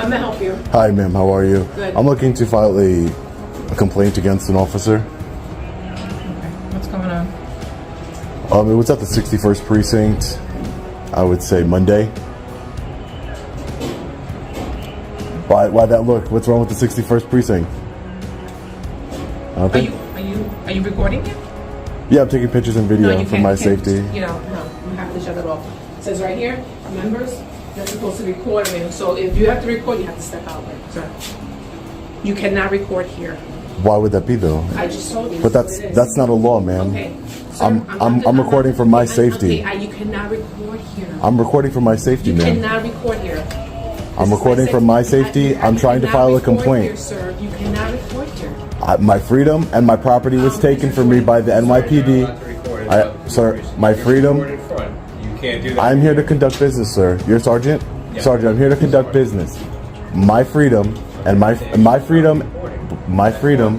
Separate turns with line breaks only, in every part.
I'm gonna help you.
Hi, ma'am. How are you?
Good.
I'm looking to file a complaint against an officer.
Okay. What's going on?
It was at the 61st precinct. I would say Monday. Why that look? What's wrong with the 61st precinct?
Are you recording it?
Yeah, I'm taking pictures and video
you
for
can't-
my
you can't-
safety.
You have to shut it off. It says right here, members, you're supposed to record. So if you have to record, you have to step out, sir. You cannot record here.
Why would that be though?
I just told you.
But that's not a law, ma'am.
Okay. Sir,
I'm recording for my safety.
Okay, you cannot record here.
I'm recording for my safety,
You
ma'am.
cannot record here.
I'm recording for my safety. I'm trying to file a complaint.
Here, sir. You cannot record here.
My freedom and my property was taken from me by the NYPD. Sir, my freedom.
You can't do that.
I'm here to conduct business, sir. You're sergeant?
Yeah.
Sergeant, I'm here to conduct business. My freedom and my freedom.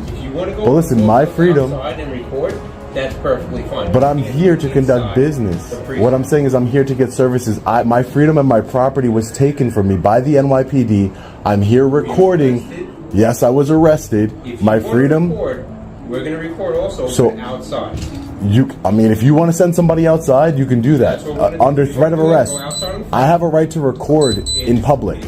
If you want to go,
Well, listen, my freedom.
outside and record, that's perfectly fine.
But I'm
You can't
here
do
to conduct
inside
business.
the precinct.
What I'm saying is I'm here to get services. My freedom and my property was taken from me by the NYPD. I'm here recording. Yes, I was arrested.
If
My
you wanna
freedom.
record, we're going to record also
So-
outside.
If you want to send somebody outside, you can do that
That's what we're gonna do.
under threat of
Go
arrest.
outside and
I have a right to record in public.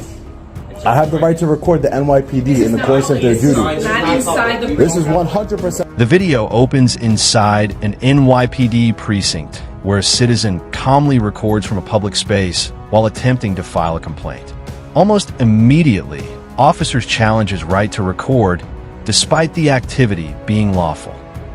I have the right to record the NYPD in the course of their duty.
Not inside the.
This is 100%.
The video opens inside an NYPD precinct where a citizen calmly records from a public space while attempting to file a complaint. Almost immediately, officers challenge his right to record despite the activity being lawful.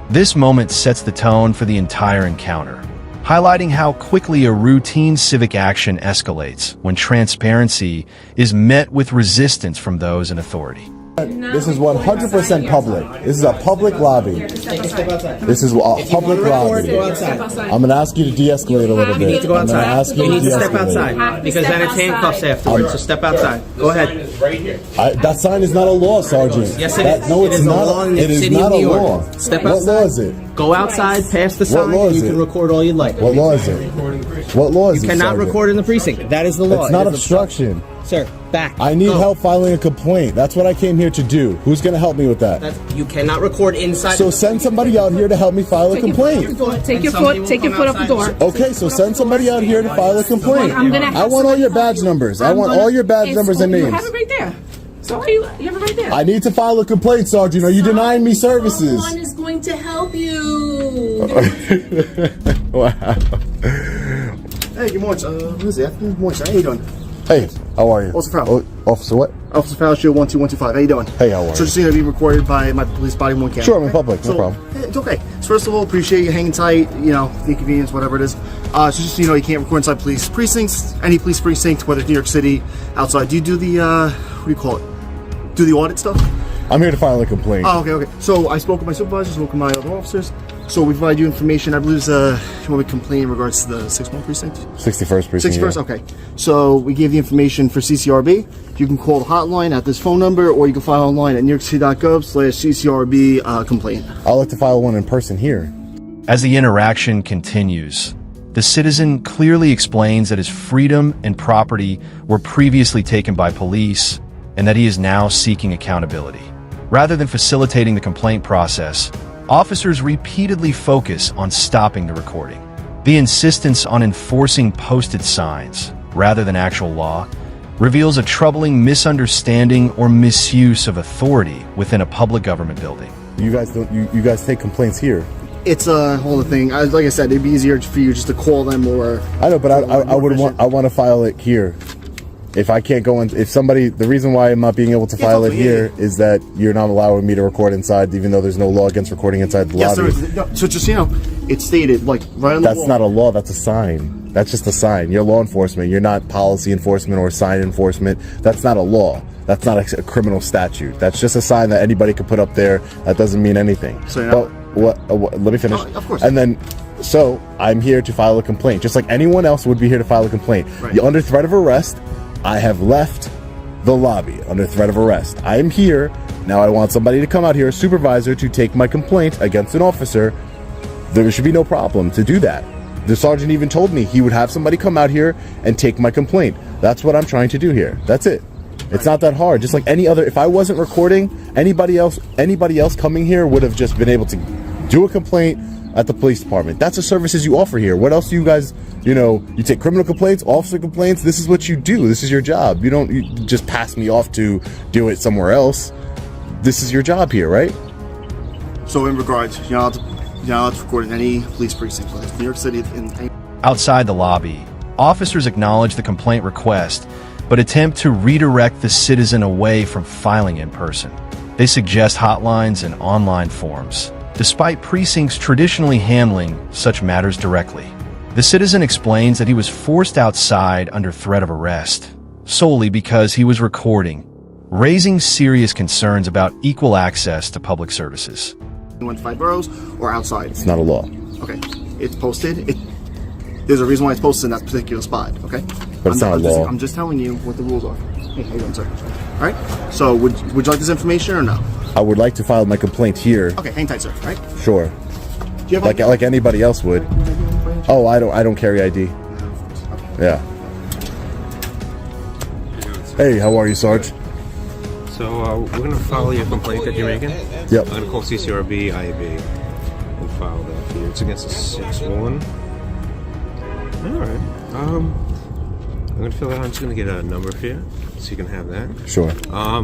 This moment sets the tone for the entire encounter, highlighting how quickly a routine civic action escalates when transparency is met with resistance from those in authority.
This is 100% public. This is a public lobby. This is a public lobby. I'm going to ask you to de-escalate a little bit.
You need to go
I'm gonna
outside.
ask you
You need to step
de-escalate.
outside because then it's handcuffs afterwards. So step outside. Go ahead.
Right here.
That sign is not a law, Sergeant.
Yes, it is.
No,
It
it's
is a
not.
law in the
It is
city
not
of
a
New York.
law.
Step
What
outside.
law is it?
Go outside, pass the sign,
law
and
is
you
it?
can record all you like.
What law is it? What law is it,
You cannot
Sergeant?
record in the precinct. That is the law.
It's not
It is
obstruction.
Sir, back.
I need
Go.
help filing a complaint. That's what I came here to do. Who's going to help me with that?
You cannot record inside.
So send somebody out here to help me file a complaint.
Take your foot off the door.
Okay, so send somebody out here to file a complaint.
I'm gonna have
I want all your badge numbers. I want all your badge numbers and
You
names.
have it right there. So you have it right there.
I need to file a complaint, Sergeant. Are you denying me services?
Someone is going to help you.
Wow.
Hey, good morning. What is it? Afternoon, morning, sir. How you doing?
Hey, how are you?
Officer Farrell.
Officer what?
Officer Farrell, Shield 12125. How you doing?
Hey, how are you?
So just so you know, be recorded by my police body one camera.
Sure, I'm in public. No
So,
problem.
It's okay. So first of all, appreciate you hanging tight. You know, the inconvenience, whatever it is. So just so you know, you can't record inside police precincts, any police precinct, whether it's New York City, outside. Do you do the what do you call it? Do the audit stuff?
I'm here to file a complaint.
Oh, okay. So I spoke with my supervisors, spoke with my other officers. So we provide you information. I believe you want to complain in regards to the 61 precinct?
61st precinct.
61st,
yeah.
okay. So we gave the information for CCRB. You can call the hotline at this phone number, or you can file online at newyorkcity.gov/CCRB complaint.
I'd like to file one in person here.
As the interaction continues, the citizen clearly explains that his freedom and property were previously taken by police and that he is now seeking accountability. Rather than facilitating the complaint process, officers repeatedly focus on stopping the recording. The insistence on enforcing posted signs, rather than actual law, reveals a troubling misunderstanding or misuse of authority within a public government building.
You guys don't. You guys take complaints here.
It's a whole thing. Like I said, it'd be easier for you just to call them or.
I know, but I would want. I want to file it here. If I can't go in, if somebody, the reason why I'm not being able to file it here is that you're not allowing me to record inside, even though there's no law against recording inside the
Yes,
lobby.
there is. No, so just it's stated like right on the
That's
wall.
not a law. That's a sign. That's just a sign. You're law enforcement. You're not policy enforcement or sign enforcement. That's not a law. That's not a criminal statute. That's just a sign that anybody could put up there. That doesn't mean anything.
So you're not-
Let me finish.
Of course.
And then, so I'm here to file a complaint, just like anyone else would be here to file a complaint.
Right.
You're under threat of arrest. I have left the lobby under threat of arrest. I am here. Now I want somebody to come out here, a supervisor, to take my complaint against an officer. There should be no problem to do that. The sergeant even told me he would have somebody come out here and take my complaint. That's what I'm trying to do here. That's it. It's not that hard. Just like any other, if I wasn't recording, anybody else coming here would have just been able to do a complaint at the police department. That's the services you offer here. What else do you guys, you take criminal complaints, officer complaints. This is what you do. This is your job. You just pass me off to do it somewhere else. This is your job here, right?
So in regards, you're not allowed to record in any police precinct, whether it's New York City, in any...
Outside the lobby, officers acknowledge the complaint request, but attempt to redirect the citizen away from filing in person. They suggest hotlines and online forms, despite precincts traditionally handling such matters directly. The citizen explains that he was forced outside under threat of arrest, solely because he was recording, raising serious concerns about equal access to public services.
5 boroughs or outside.
It's not a law.
Okay. It's posted. There's a reason why it's posted in that particular spot, okay?
But it's not a law.
I'm just telling you what the rules are. Hey, how you doing, sir? All right. So would you like this information or no?
I would like to file my complaint here.
Okay, hang tight, sir. All right.
Sure.
Do you have
Like anybody else would. Oh, I don't carry ID. Yeah. Hey, how are you, Sarge?
So we're going to file your complaint that you're making.
Yep.
I'm going to call CCRB, IAB, and file that for you. It's against a 6-1. All right. I'm going to fill that out. I'm just going to get a number for you, so you can have that.
Sure.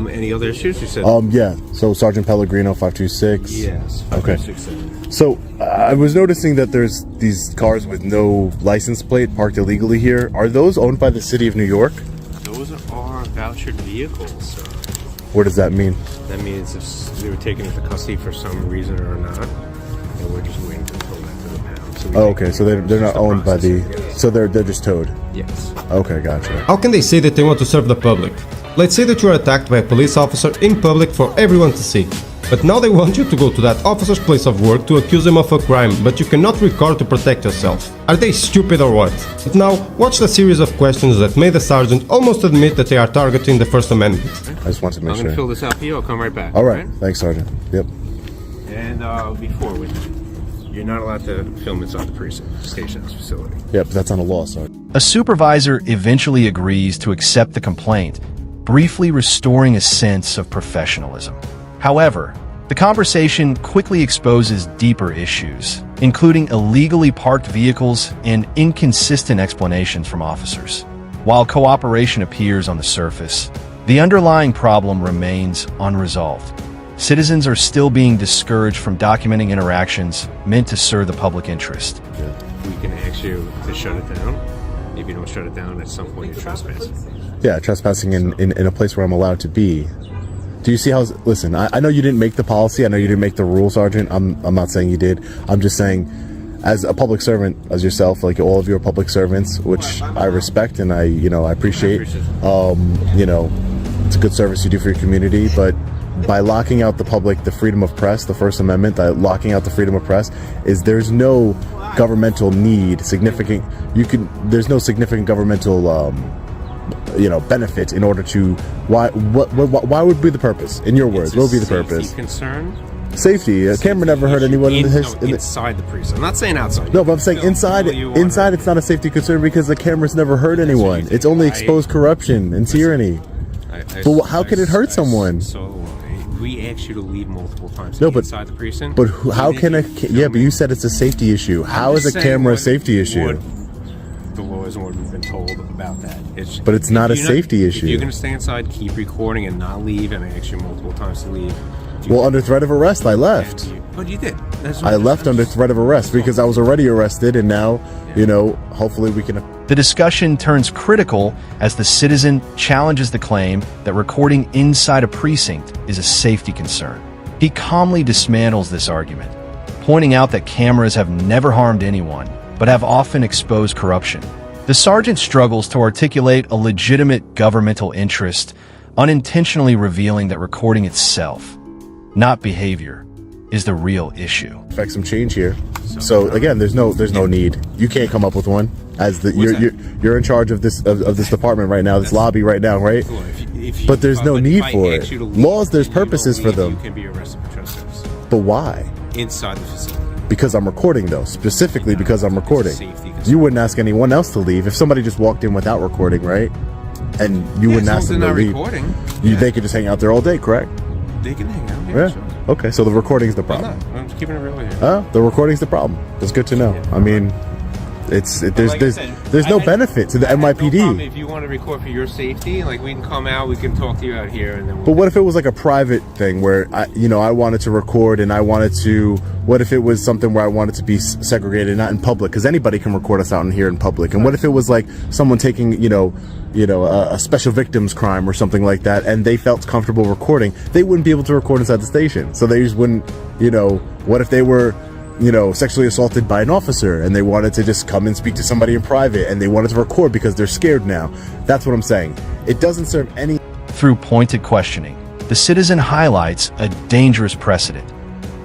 Any other issues you said?
Yeah. So Sergeant Pellegrino, 526.
Yes.
Okay.
526.
So I was noticing that there's these cars with no license plate parked illegally here. Are those owned by the city of New York?
Those are vouchered vehicles.
What does that mean?
That means if they were taken into custody for some reason or not, and we're just waiting to pull that to the pound. So
okay. So they're not owned by the. So they're just towed.
Yes.
Okay, gotcha.
How can they say that they want to serve the public? Let's say that you are attacked by a police officer in public for everyone to see. But now they want you to go to that officer's place of work to accuse him of a crime, but you cannot record to protect yourself. Are they stupid or what? But now, watch the series of questions that made the sergeant almost admit that they are targeting the First Amendment.
I just wanted to make
I'm going to
sure.
fill this out for you. I'll come right back.
All right. Thanks, Sergeant. Yep.
And you're not allowed to film inside the precinct station's facility.
Yeah, but that's not a law, Sergeant.
A supervisor eventually agrees to accept the complaint, briefly restoring a sense of professionalism. However, the conversation quickly exposes deeper issues, including illegally parked vehicles and inconsistent explanations from officers. While cooperation appears on the surface, the underlying problem remains unresolved. Citizens are still being discouraged from documenting interactions meant to serve the public interest.
We can ask you to shut it down. If you don't shut it down, at some point you're trespassing.
Yeah, trespassing in a place where I'm allowed to be. Do you see how? Listen, I know you didn't make the policy. I know you didn't make the rule, Sergeant. I'm not saying you did. I'm just saying, as a public servant, as yourself, like all of you are public servants, which I respect and I appreciate. It's a good service you do for your community. But by locking out the public, the freedom of press, the First Amendment, locking out the freedom of press, there's no governmental need, there's no significant governmental benefit in order to why would be the purpose, in your words? What would be the purpose?
Concern.
Safety. A camera never hurt anyone
inside the precinct. I'm not saying outside.
No, but I'm saying inside it's not a safety concern because the camera's never hurt anyone. It's only exposed corruption and tyranny. But how can it hurt someone?
So we asked you to leave multiple times inside the precinct.
But how can but you said it's a safety issue. How is a camera a safety issue?
The law is what we've been told about that.
But it's not a safety issue.
If you're going to stay inside, keep recording and not leave, and I asked you multiple times to leave.
Well, under threat of arrest, I left.
But you did.
I left under threat of arrest because I was already arrested, and now, hopefully we can...
The discussion turns critical as the citizen challenges the claim that recording inside a precinct is a safety concern. He calmly dismantles this argument, pointing out that cameras have never harmed anyone, but have often exposed corruption. The sergeant struggles to articulate a legitimate governmental interest, unintentionally revealing that recording itself, not behavior, is the real issue.
Affect some change here. So again, there's no need. You can't come up with one. You're in charge of this department right now, this lobby right now, right? But there's no need for it. Laws, there's purposes for them.
You can be arrested for trespass.
But why?
Inside the facility.
Because I'm recording, though. Specifically because I'm recording. You wouldn't ask anyone else to leave if somebody just walked in without recording, right? and you wouldn't ask them to
not
leave.
recording.
They could just hang out there all day, correct?
They can hang out.
Yeah.
Sure.
Okay, so the recording's the
I'm
problem.
not. I'm just keeping it real here.
The recording's the problem. That's good to know. I mean, there's
Like I said,
no
I-
benefit to the
I have no
NYPD.
problem if you want to record for your safety, like we can come out, we can talk to you out here, and then.
But what if it was like a private thing where I wanted to record and I wanted to? What if it was something where I wanted to be segregated, not in public? Because anybody can record us out in here in public. And what if it was like someone taking, a special victims crime or something like that, and they felt comfortable recording? They wouldn't be able to record inside the station, so they just wouldn't. What if they were, sexually assaulted by an officer and they wanted to just come and speak to somebody in private and they wanted to record because they're scared now? That's what I'm saying. It doesn't serve any.
Through pointed questioning, the citizen highlights a dangerous precedent.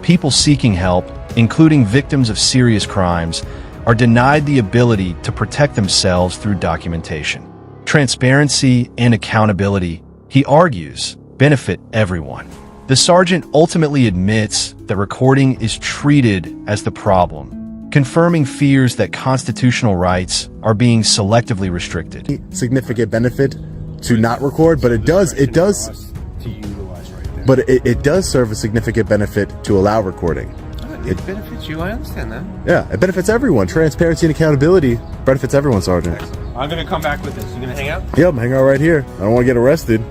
People seeking help, including victims of serious crimes, are denied the ability to protect themselves through documentation. Transparency and accountability, he argues, benefit everyone. The sergeant ultimately admits that recording is treated as the problem, confirming fears that constitutional rights are being selectively restricted.
Significant benefit to not record, but it does serve a significant benefit to allow recording.
It benefits you. I understand that.
Yeah, it benefits everyone. Transparency and accountability benefits everyone, Sergeant.
I'm gonna come back with this. You gonna hang out?
Yep, I'm hanging out right here. I don't want to get arrested.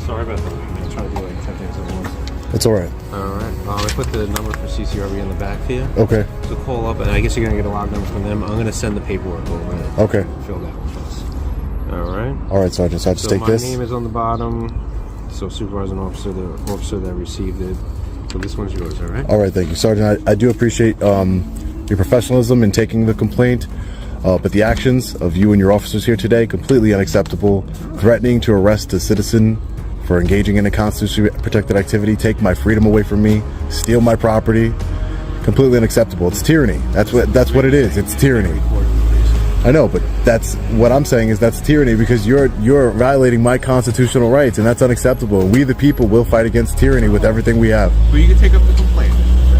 Sorry about that. I'm gonna try to do like 10 things at once.
It's all right.
All right. I put the number for CCRB in the back for you.
Okay.
So call up, and I guess you're gonna get a log number from them. I'm gonna send the paperwork over. And
Okay.
fill that with us. All right.
All right, Sergeant. So I just take this.
My name is on the bottom. So supervisor and officer, the officer that received it. So this one's yours. All right.
All right, thank you, Sergeant. I do appreciate your professionalism in taking the complaint, but the actions of you and your officers here today completely unacceptable. Threatening to arrest a citizen for engaging in a constitutionally protected activity, take my freedom away from me, steal my property, completely unacceptable. It's tyranny. That's what it is. It's tyranny. I know, but that's what I'm saying is that's tyranny because you're violating my constitutional rights, and that's unacceptable. We, the people, will fight against tyranny with everything we have.
Well, you can take up the complaint.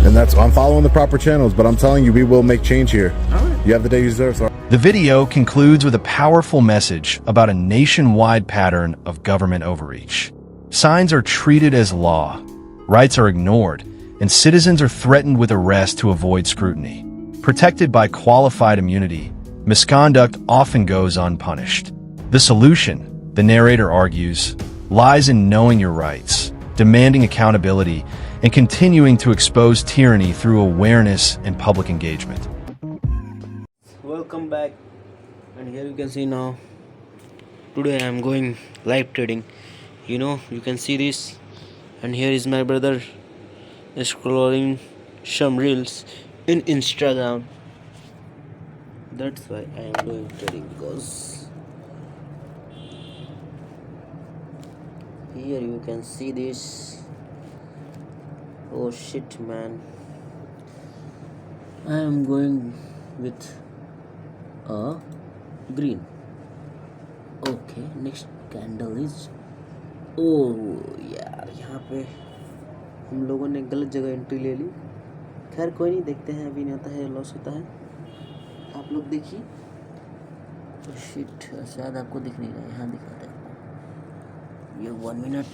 And I'm following the proper channels, but I'm telling you, we will make change here.
All right.
You have the day you deserve, sir.
The video concludes with a powerful message about a nationwide pattern of government overreach. Signs are treated as law, rights are ignored, and citizens are threatened with arrest to avoid scrutiny. Protected by qualified immunity, misconduct often goes unpunished. The solution, the narrator argues, lies in knowing your rights, demanding accountability, and continuing to expose tyranny through awareness and public engagement.
Welcome back, and here you can see now today I am going live trading. You can see this, and here is my brother scrolling some reels in Instagram. That's why I am doing trading, because here you can see this. Oh shit, man, I am going with a green. Okay, next candle is, यार यहाँ पे हम लोगों ने गलत जगह entry ले ली. खैर कोई नहीं, देखते हैं. अभी नहीं आता है, लॉस होता है. आप लोग देखिए. शिट, शायद आपको दिख नहीं रहा है. यहाँ दिखाता है ये 1 मिनट.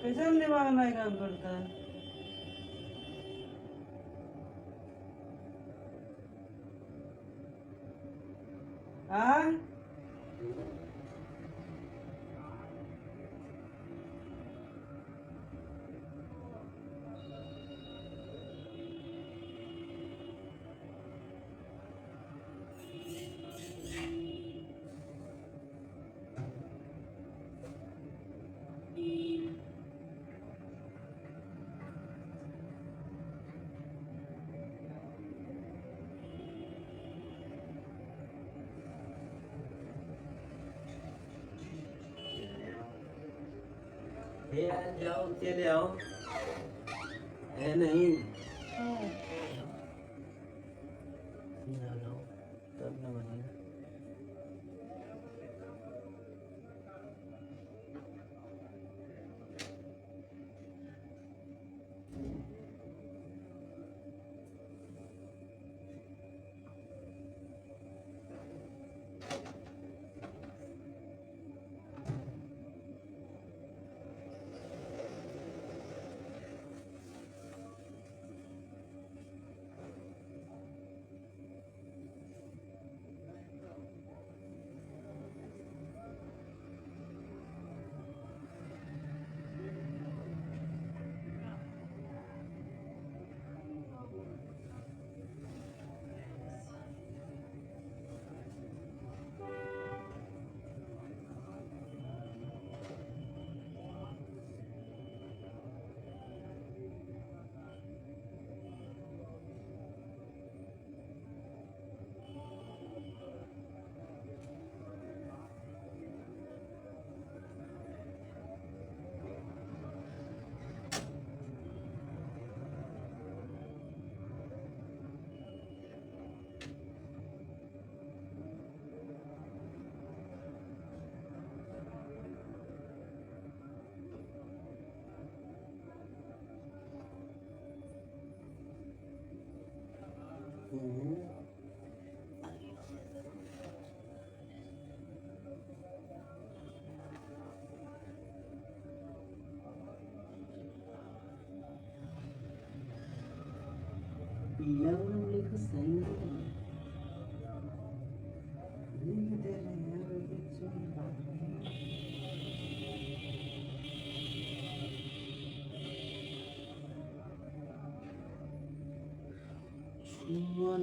कैसा दिमाग नहीं काम करता है. हाँ यार जाओ चले आओ है नहीं ना लो तब ना बनेगा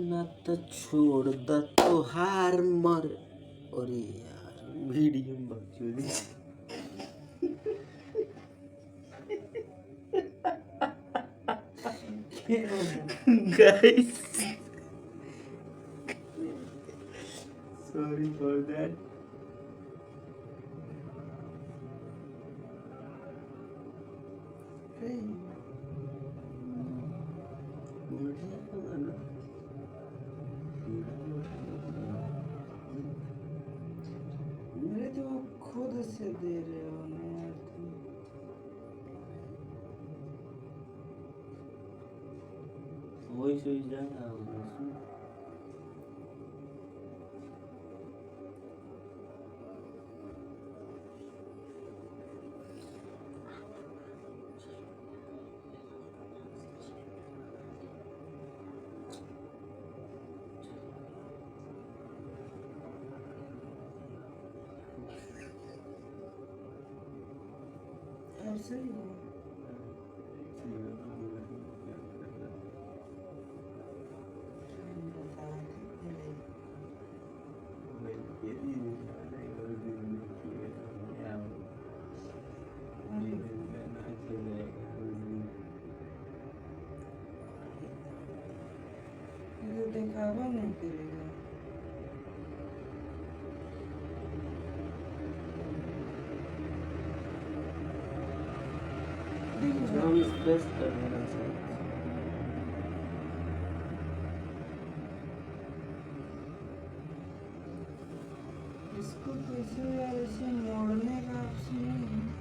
ना तो छोड़ दा तो हार मार और यार वीडियो बकचोदी guys sorry for that hey मेरे तो खुद से दे रहे हो ना यार तुम वही सोच जाएगा ऐसे ही है दिखावा नहीं करेगा हम स्पेस कर देना चाहिए इसको कैसे यार ऐसे मोड़ने का ऑप्शन नहीं है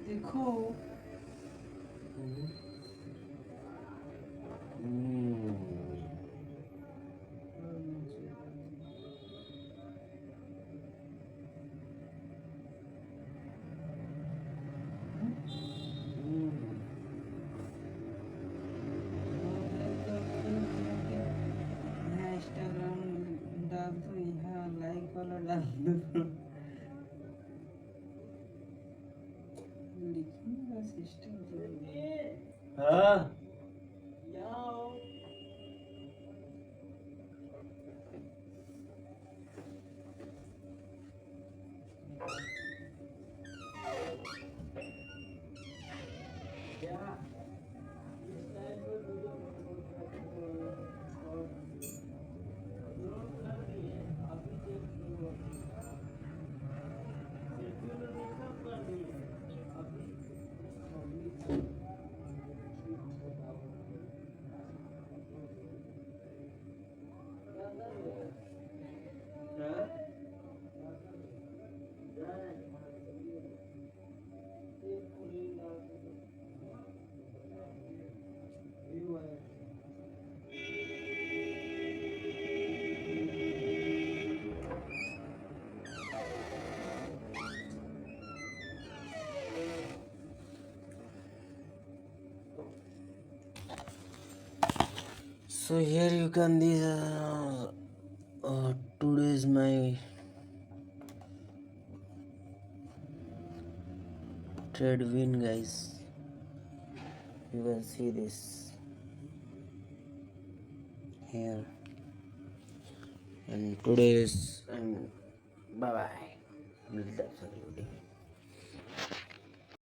देखो इंस्टाग्राम डाल दो, यहाँ लाइक वाला डाल दो, लिखूंगा सिस्टम। हाँ So here you can this today's my trade win, guys. You can see this here, and today's bye bye. That's everything.